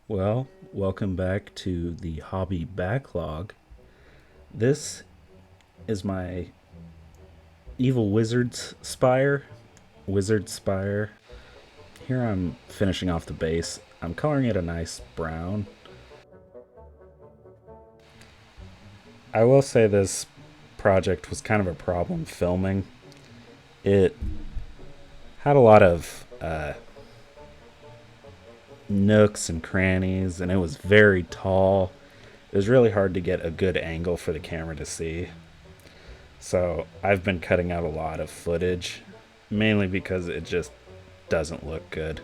Well, welcome back to the hobby backlog. This is my evil wizard spire. Here I'm finishing off the base. I'm coloring it a nice brown. I will say this project was kind of a problem filming. It had a lot of nooks and crannies, and it was very tall. It was really hard to get a good angle for the camera to see. So I've been cutting out a lot of footage, mainly because it just doesn't look good.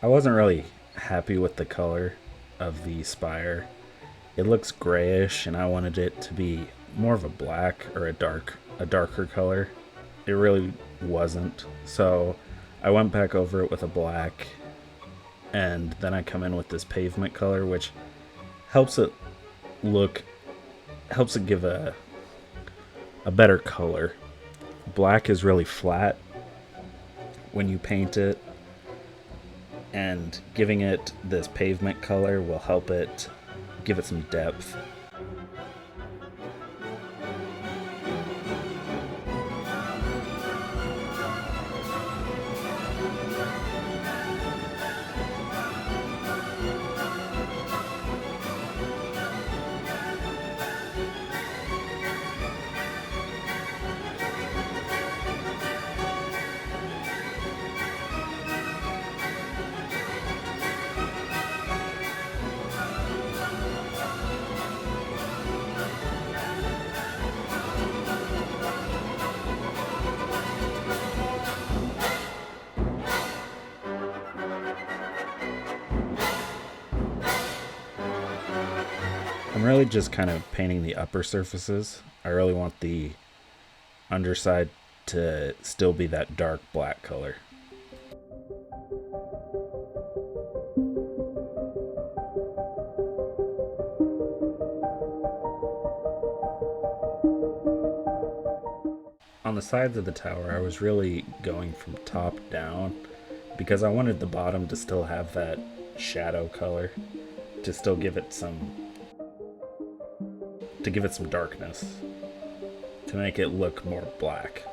I wasn't really happy with the color of the spire. It looks grayish, and I wanted it to be more of a black or a darker color. It really wasn't. So I went back over it with a black, and then I come in with this pavement color, which helps it look helps it give a better color. Black is really flat when you paint it, and giving it this pavement color will help it give it some depth. I'm really just kind of painting the upper surfaces. I really want the underside to still be that dark black color. On the sides of the tower, I was really going from top down because I wanted the bottom to still have that shadow color, to still give it some darkness, to make it look more black.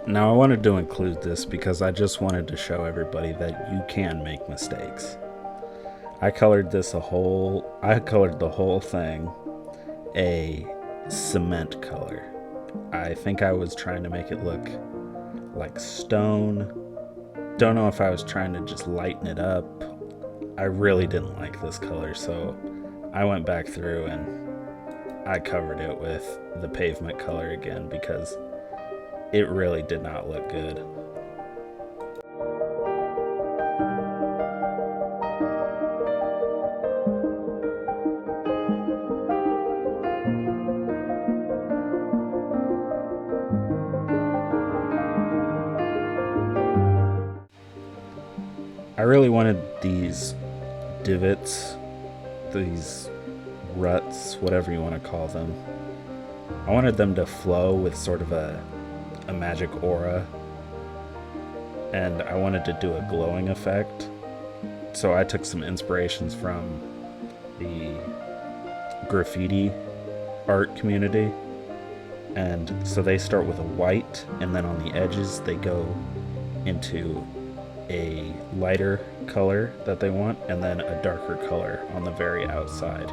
Now, I wanted to include this because I just wanted to show everybody that you can make mistakes. I colored the whole thing a cement color. I think I was trying to make it look like stone. Don't know if I was trying to just lighten it up. I really didn't like this color, so I went back through and I covered it with the pavement color again because it really did not look good. I really wanted these divots, these ruts, whatever you want to call them. I wanted them to flow with sort of a magic aura, and I wanted to do a glowing effect. So I took some inspirations from the graffiti art community, and so they start with a white, and then on the edges they go into a lighter color that they want, and then a darker color on the very outside.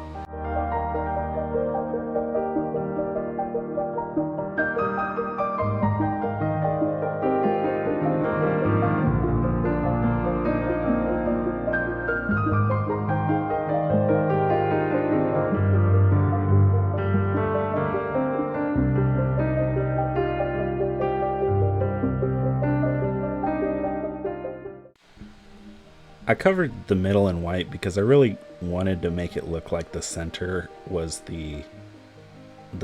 I covered the middle in white because I really wanted to make it look like the center was the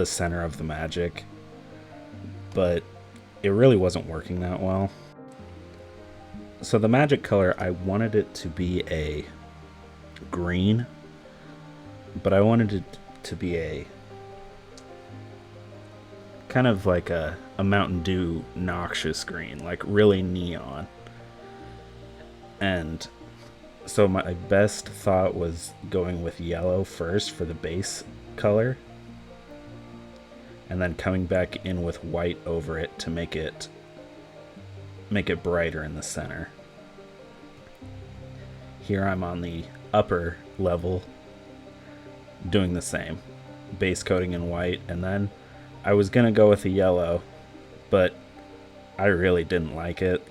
center of the magic, but it really wasn't working that well. So the magic color, I wanted it to be a green, but I wanted it to be a kind of like a Mountain Dew noxious green, like really neon. And so my best thought was going with yellow first for the base color, and then coming back in with white over it to make it brighter in the center. Here I'm on the upper level doing the same, base coating in white, and then I was gonna go with a yellow, but I really didn't like it,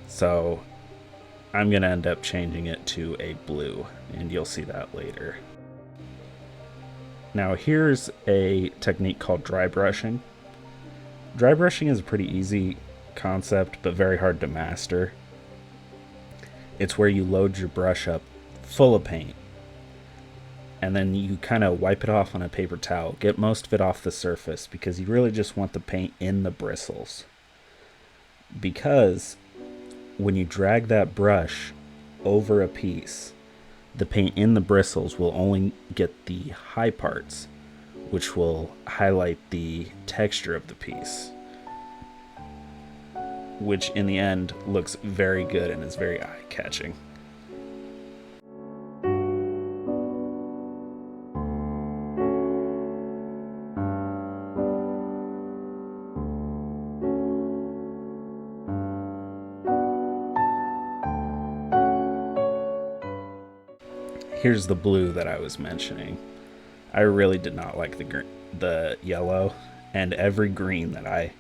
so I'm gonna end up changing it to a blue, and you'll see that later. Now here's a technique called dry brushing. Dry brushing is a pretty easy concept, but very hard to master. It's where you load your brush up full of paint, and then you kind of wipe it off on a paper towel. Get most of it off the surface because you really just want the paint in the bristles. Because when you drag that brush over a piece, the paint in the bristles will only get the high parts, which will highlight the texture of the piece, which in the end looks very good and is very eye-catching. Here's the blue that I was mentioning. I really did not like the yellow, and every green that I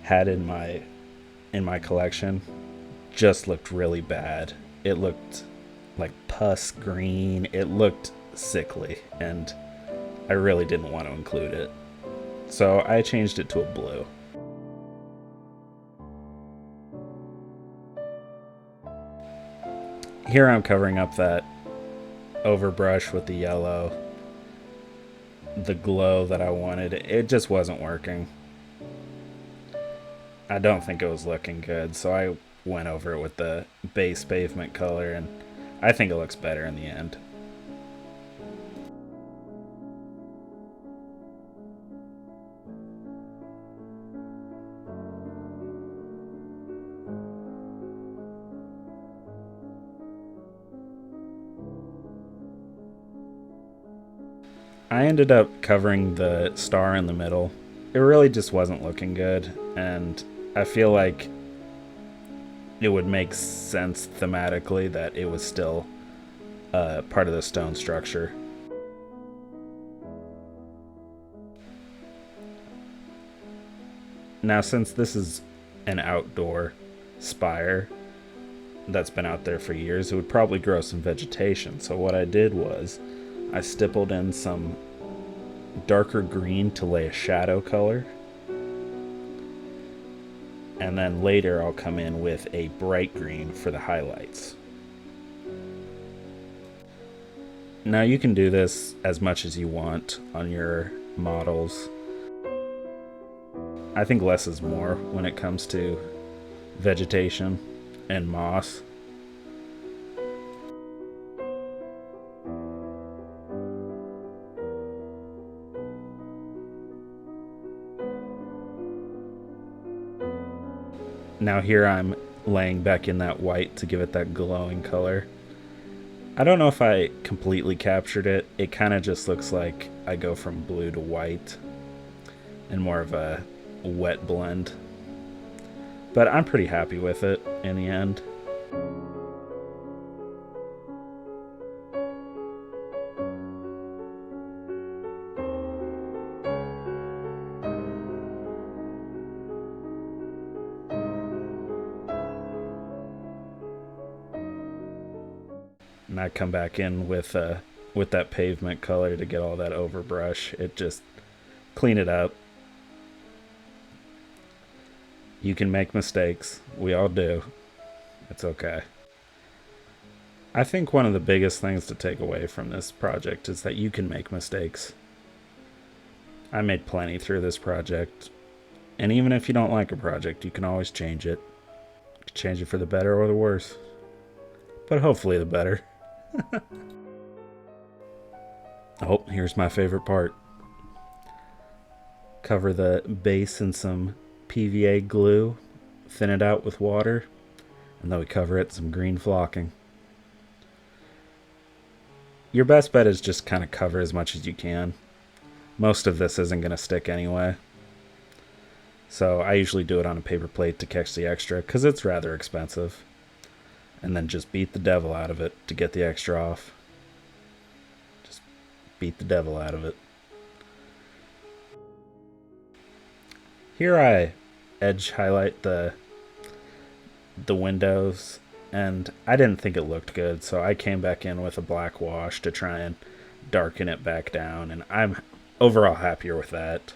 had in my collection just looked really bad. It looked like pus green. It looked sickly, and I really didn't want to include it. So I changed it to a blue. Here I'm covering up that overbrush with the yellow, the glow that I wanted. It just wasn't working. I don't think it was looking good, so I went over it with the base pavement color, and I think it looks better in the end. I ended up covering the star in the middle. It really just wasn't looking good, and I feel like it would make sense thematically that it was still part of the stone structure. Now, since this is an outdoor spire that's been out there for years, it would probably grow some vegetation. So what I did was I stippled in some darker green to lay a shadow color, and then later I'll come in with a bright green for the highlights. Now you can do this as much as you want on your models. I think less is more when it comes to vegetation and moss. Now here I'm laying back in that white to give it that glowing color. I don't know if I completely captured it. It kind of just looks like I go from blue to white and more of a wet blend. But I'm pretty happy with it in the end. And I come back in with that pavement color to get all that overbrush. It just clean it up. You can make mistakes. We all do. It's okay. I think one of the biggest things to take away from this project is that you can make mistakes. I made plenty through this project, and even if you don't like a project, you can always change it. You can change it for the better or the worse, but hopefully the better. Oh, here's my favorite part. Cover the base in some PVA glue, thin it out with water, and then we cover it in some green flocking. Your best bet is just kind of cover as much as you can. Most of this isn't going to stick anyway. So I usually do it on a paper plate to catch the extra because it's rather expensive. And then just beat the devil out of it to get the extra off. Just beat the devil out of it. Here I edge highlight the windows, and I didn't think it looked good, so I came back in with a black wash to try and darken it back down, and I'm overall happier with that.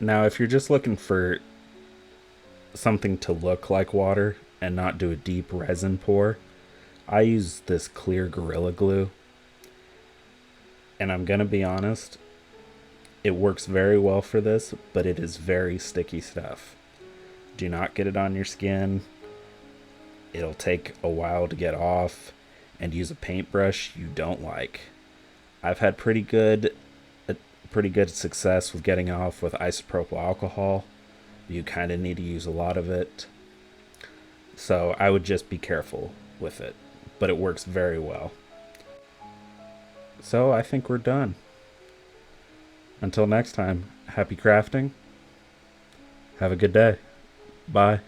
Now, if you're just looking for something to look like water and not do a deep resin pour, I use this clear Gorilla Glue. And I'm going to be honest, it works very well for this, but it is very sticky stuff. Do not get it on your skin. It'll take a while to get off, and use a paintbrush you don't like. I've had pretty good success with getting off with isopropyl alcohol. You kind of need to use a lot of it. So I would just be careful with it, but it works very well. So I think we're done. Until next time, happy crafting. Have a good day. Bye.